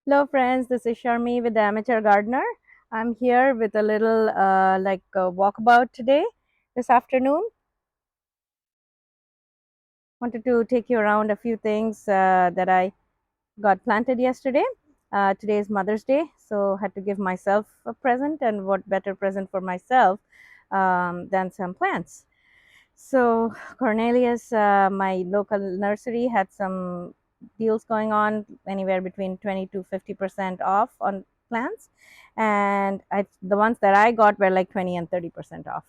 Hello friends, this is Sharmi with the Amateur Gardener. I'm here with a little walkabout today, this afternoon. Wanted to take you around a few things that I got planted yesterday. Today is Mother's Day, so had to give myself a present, and what better present for myself than some plants. So Cornelius, my local nursery, had some deals going on, anywhere between 20 to 50% off on plants, and the ones that I got were like 20 and 30% off.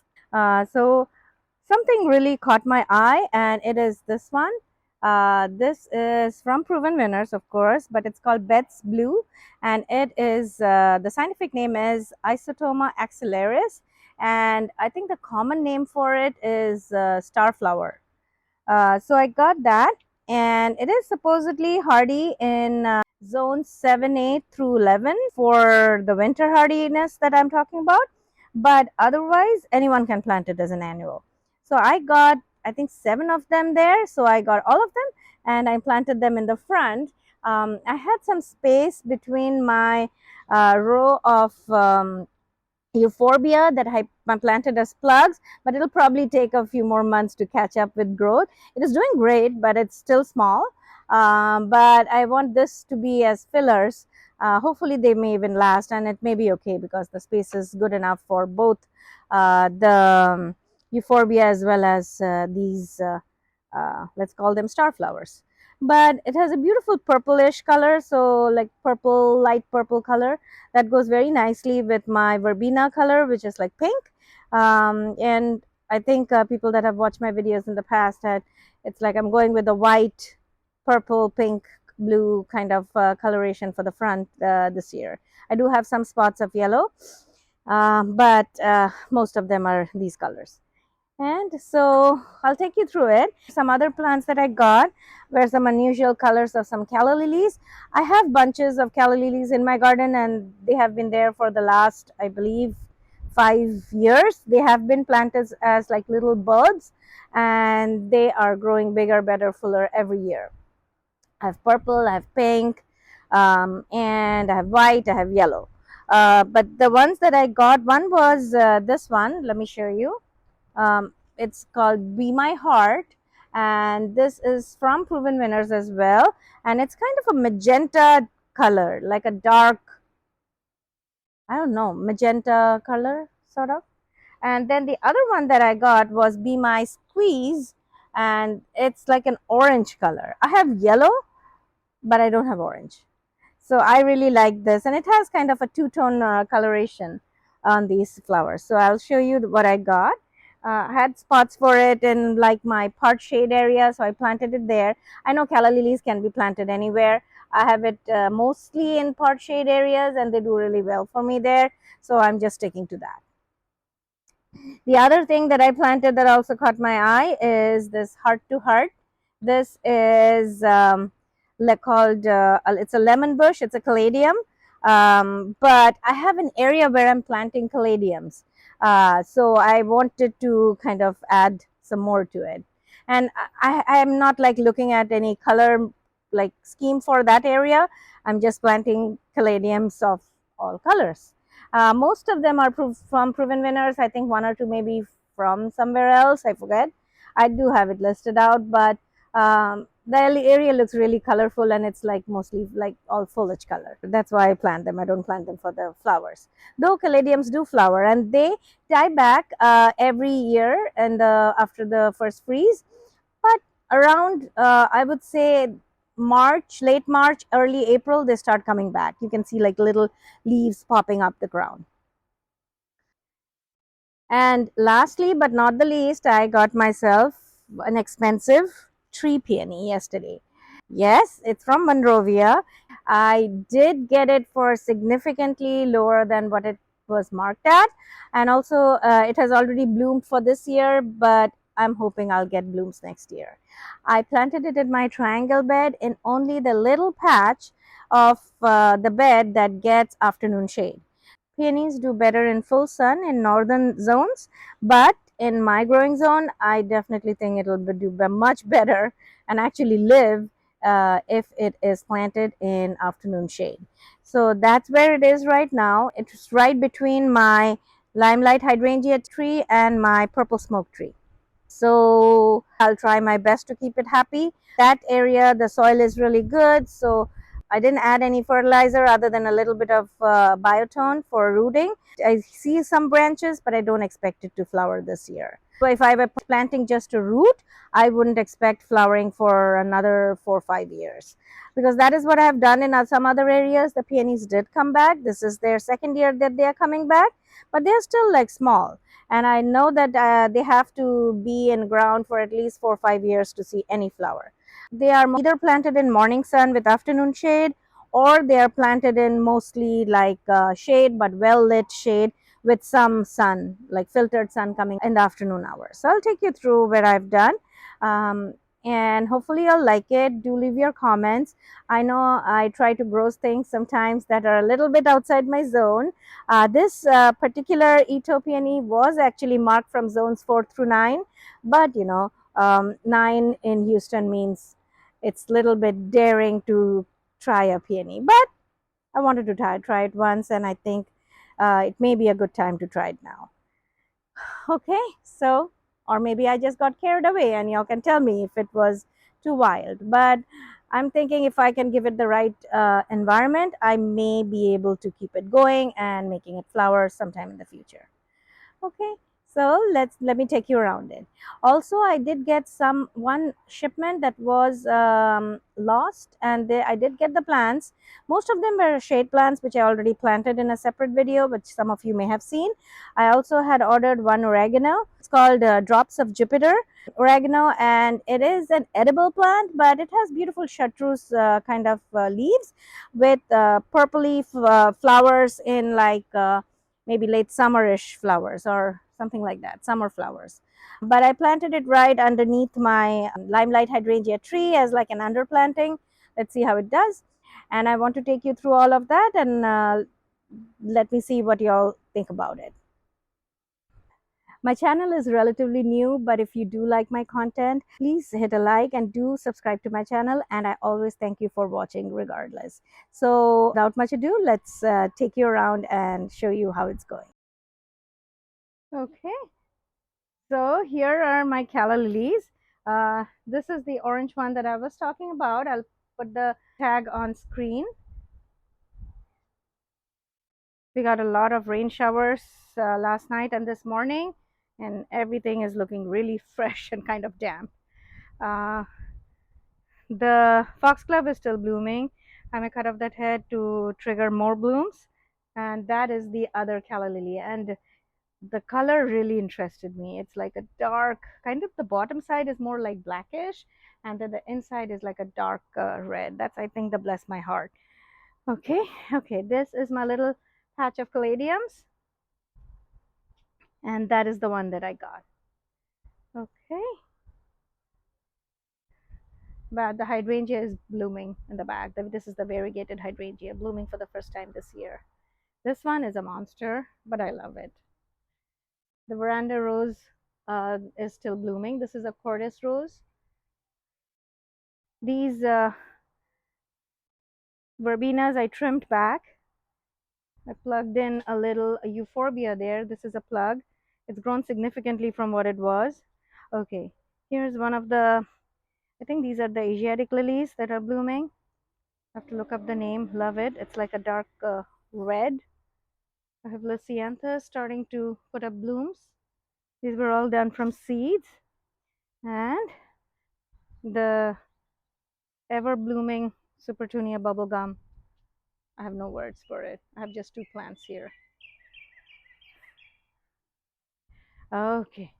So something really caught my eye, and it is this one. This is from Proven Winners, of course, but it's called Bet's Blue, and it is the scientific name is Isotoma axillaris, and I think the common name for it is starflower. So I got that, and it is supposedly hardy in zones 7, 8 through 11 for the winter hardiness that I'm talking about. But otherwise, anyone can plant it as an annual. So I got, I think, 7 of them there. So I got all of them, and I planted them in the front. I had some space between my row of euphorbia that I planted as plugs, but it'll probably take a few more months to catch up with growth. It is doing great, but it's still small. But I want this to be as fillers. Hopefully they may even last, and it may be okay because the space is good enough for both the euphorbia as well as these, let's call them star flowers. But it has a beautiful purplish color, so like purple, light purple color that goes very nicely with my verbena color, which is like pink. And I think people that have watched my videos in the past had, it's like I'm going with the white, purple, pink, blue kind of coloration for the front this year. I do have some spots of yellow, but most of them are these colors. And so I'll take you through it. Some other plants that I got were some unusual colors of some calla lilies. I have bunches of calla lilies in my garden, and they have been there for the last, I believe, 5 years. They have been planted as like little buds, and they are growing bigger, better, fuller every year. I have purple, I have pink, and I have white, I have yellow. But the ones that I got, one was this one. Let me show you. It's called Be My Heart, and this is from Proven Winners as well. And it's kind of a magenta color, like a dark, I don't know, magenta color, sort of. And then the other one that I got was Be My Squeeze, and it's like an orange color. I have yellow, but I don't have orange. So I really like this, and it has kind of a two-tone coloration on these flowers. So I'll show you what I got. I had spots for it in like my part shade area, so I planted it there. I know calla lilies can be planted anywhere. I have it mostly in part shade areas, and they do really well for me there. So I'm just sticking to that. The other thing that I planted that also caught my eye is this heart to heart. This is called, it's a lemon bush, it's a caladium. But I have an area where I'm planting caladiums. So I wanted to kind of add some more to it. And I am not like looking at any color like scheme for that area. I'm just planting caladiums of all colors. Most of them are from Proven Winners. I think one or two maybe from somewhere else. I forget. I do have it listed out, but the area looks really colorful, and it's like mostly like all foliage color. That's why I plant them. I don't plant them for the flowers. Though caladiums do flower, and they die back every year and after the first freeze. But around, I would say March, late March, early April, they start coming back. You can see like little leaves popping up the ground. And lastly, but not the least, I got myself an expensive tree peony yesterday. Yes, it's from Monrovia. I did get it for significantly lower than what it was marked at. And also, it has already bloomed for this year, but I'm hoping I'll get blooms next year. I planted it in my triangle bed in only the little patch of the bed that gets afternoon shade. Peonies do better in full sun in northern zones, but in my growing zone, I definitely think it'll do much better and actually live if it is planted in afternoon shade. So that's where it is right now. It's right between my limelight hydrangea tree and my purple smoke tree. So I'll try my best to keep it happy. That area, the soil is really good, so I didn't add any fertilizer other than a little bit of biotone for rooting. I see some branches, but I don't expect it to flower this year. So if I were planting just a root, I wouldn't expect flowering for another 4 or 5 years, because that is what I have done in some other areas. The peonies did come back. This is their second year that they are coming back, but they're still like small. And I know that they have to be in ground for at least 4 or 5 years to see any flower. They are either planted in morning sun with afternoon shade, or they are planted in mostly like shade, but well lit shade with some sun, like filtered sun coming in the afternoon hours. So I'll take you through what I've done. Um, and hopefully you'll like it. Do leave your comments. I know I try to grow things sometimes that are a little bit outside my zone. This particular Ethiopian was actually marked from zones 4 through 9, but 9 in Houston means it's a little bit daring to try a peony. But I wanted to try it once, and I think it may be a good time to try it now. Okay, so, or maybe I just got carried away, and y'all can tell me if it was too wild. But I'm thinking if I can give it the right environment, I may be able to keep it going and making it flower sometime in the future. Okay, so let me take you around it. Also, I did get one shipment that was lost, and I did get the plants. Most of them were shade plants, which I already planted in a separate video, which some of you may have seen. I also had ordered one oregano. It's called Drops of Jupiter oregano, and it is an edible plant, but it has beautiful chartreuse kind of leaves with purpley flowers in like maybe late summerish flowers or something like that, summer flowers. But I planted it right underneath my limelight hydrangea tree as like an underplanting. Let's see how it does. And I want to take you through all of that, and let me see what y'all think about it. My channel is relatively new, but if you do like my content, please hit a like and do subscribe to my channel. And I always thank you for watching regardless. So without much ado, let's take you around and show you how it's going. Okay, so here are my calla lilies. This is the orange one that I was talking about. I'll put the tag on screen. We got a lot of rain showers last night and this morning, and everything is looking really fresh and kind of damp. Uh, the foxglove is still blooming. I may cut off that head to trigger more blooms, and that is the other calla lily. And the color really interested me. It's like a dark, kind of the bottom side is more like blackish, and then the inside is like a dark red. That's, I think, the bless my heart. Okay, okay, this is my little patch of caladiums, and that is the one that I got. Okay, but the hydrangea is blooming in the back. This is the variegated hydrangea blooming for the first time this year. This one is a monster, but I love it. The veranda rose is still blooming. This is a Cordes rose. These verbenas I trimmed back. I plugged in a little euphorbia there. This is a plug. It's grown significantly from what it was. Okay, here's one of the, I think these are the Asiatic lilies that are blooming. I have to look up the name. Love it. It's like a dark red. I have Lysianthus starting to put up blooms. These were all done from seeds. And the ever blooming Supertunia bubblegum. I have no words for it. I have just two plants here. Okay,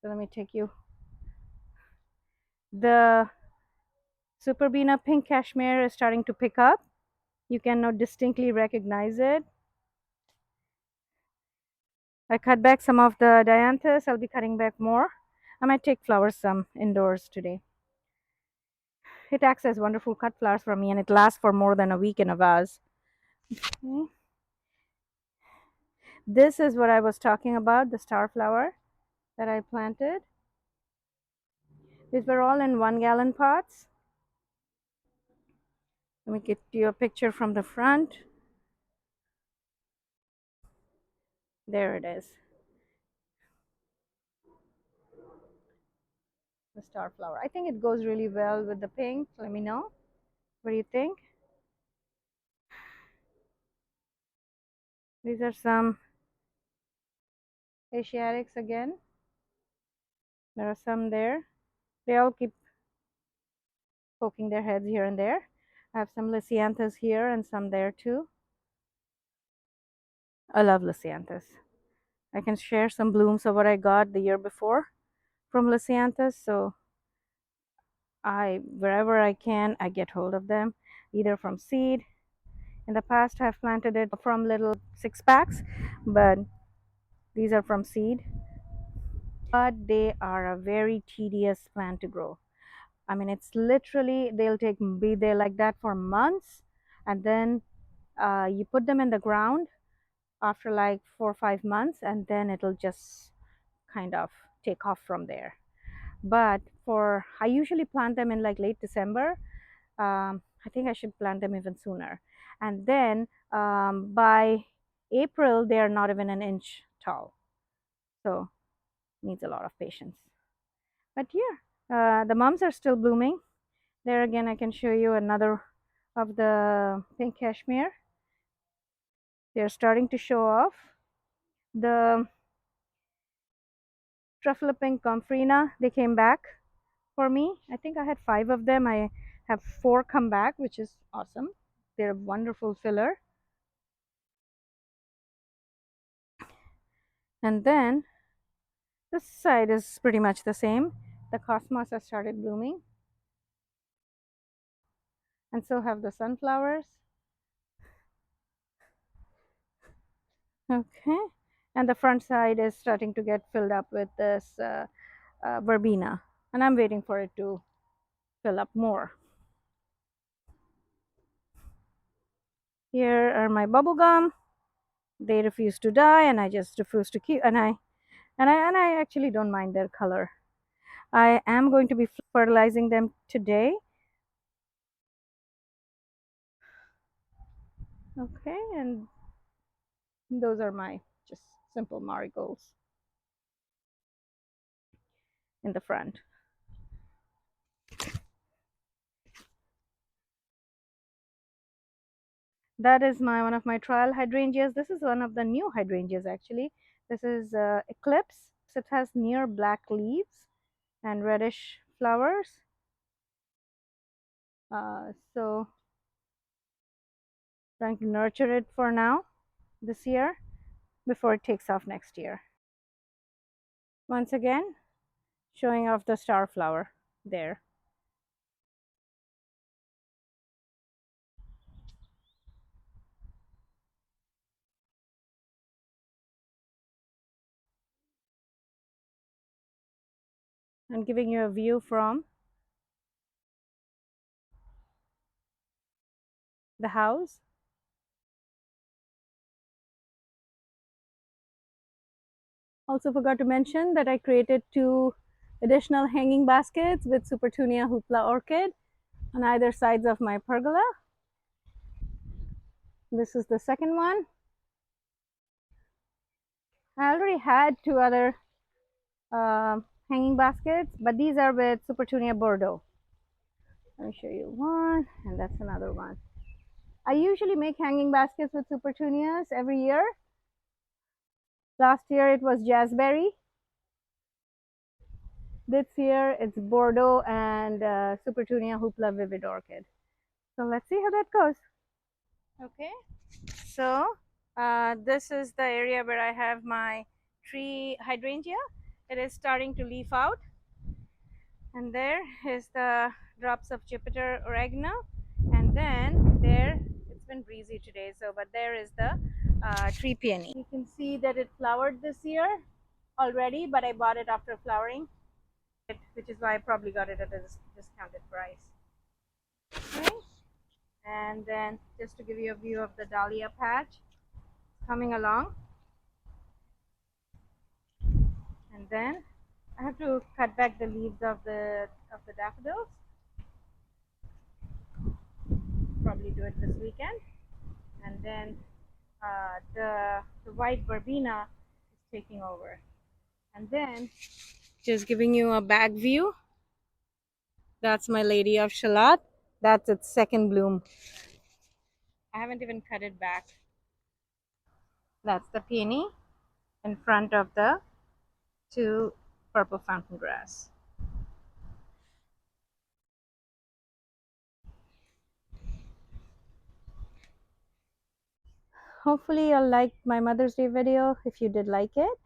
so let me take you. The Superbena pink cashmere is starting to pick up. You can now distinctly recognize it. I cut back some of the dianthus. I'll be cutting back more. I might take flowers some indoors today. It acts as wonderful cut flowers for me, and it lasts for more than a week in a vase. Okay. This is what I was talking about, the star flower that I planted. These were all in 1 gallon pots. Let me get you a picture from the front. There it is, the star flower. I think it goes really well with the pink. Let me know. What do you think? These are some Asiatics again. There are some there. They all keep poking their heads here and there. I have some Lysianthus here and some there too. I love Lysianthus. I can share some blooms of what I got the year before from Lysianthus. So wherever I can, I get hold of them, either from seed. In the past, I've planted it from little 6 packs, but these are from seed. But they are a very tedious plant to grow. I mean, it's literally they'll be there like that for months, and then you put them in the ground after like 4 or 5 months, and then it'll just kind of take off from there. But I usually plant them in like late December. I think I should plant them even sooner. And then by April, they are not even an inch tall. So needs a lot of patience. But yeah, the mums are still blooming. There again, I can show you another of the pink cashmere. They're starting to show off. The truffle pink comfrena, they came back for me. I think I had 5 of them. I have 4 come back, which is awesome. They're a wonderful filler. And then this side is pretty much the same. The cosmos has started blooming, and so have the sunflowers. Okay, and the front side is starting to get filled up with this verbena, and I'm waiting for it to fill up more. Here are my bubble gum. They refuse to die, and I just refuse to keep. And I actually don't mind their color. I am going to be fertilizing them today. Okay, and those are my just simple marigolds in the front. That is one of my trial hydrangeas. This is one of the new hydrangeas actually. This is Eclipse. It has near black leaves and reddish flowers. So trying to nurture it for now this year before it takes off next year. Once again, showing off the star flower there. I'm giving you a view from the house. Also forgot to mention that I created 2 additional hanging baskets with Supertunia hoopla orchid on either sides of my pergola. This is the second one. I already had 2 other hanging baskets, but these are with Supertunia Bordeaux. Let me show you one, and that's another one. I usually make hanging baskets with Supertunias every year. Last year it was Jazzberry. This year it's Bordeaux and Supertunia Hoopla Vivid Orchid. So let's see how that goes. Okay, so this is the area where I have my tree hydrangea. It is starting to leaf out, and there is the drops of Jupiter oregano, and then there, it's been breezy today, so but there is the tree peony. You can see that it flowered this year already, but I bought it after flowering, which is why I probably got it at a discounted price. Okay, and then just to give you a view of the dahlia patch coming along, and then I have to cut back the leaves of the daffodils probably do it this weekend. And then the white verbena is taking over. And then just giving you a back view. That's my Lady of Shalott. That's its second bloom. I haven't even cut it back. That's the peony in front of the two purple fountain grass. Hopefully you'll like my Mother's Day video. If you did like it,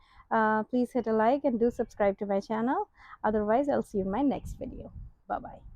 please hit a like and do subscribe to my channel. Otherwise, I'll see you in my next video. Bye bye.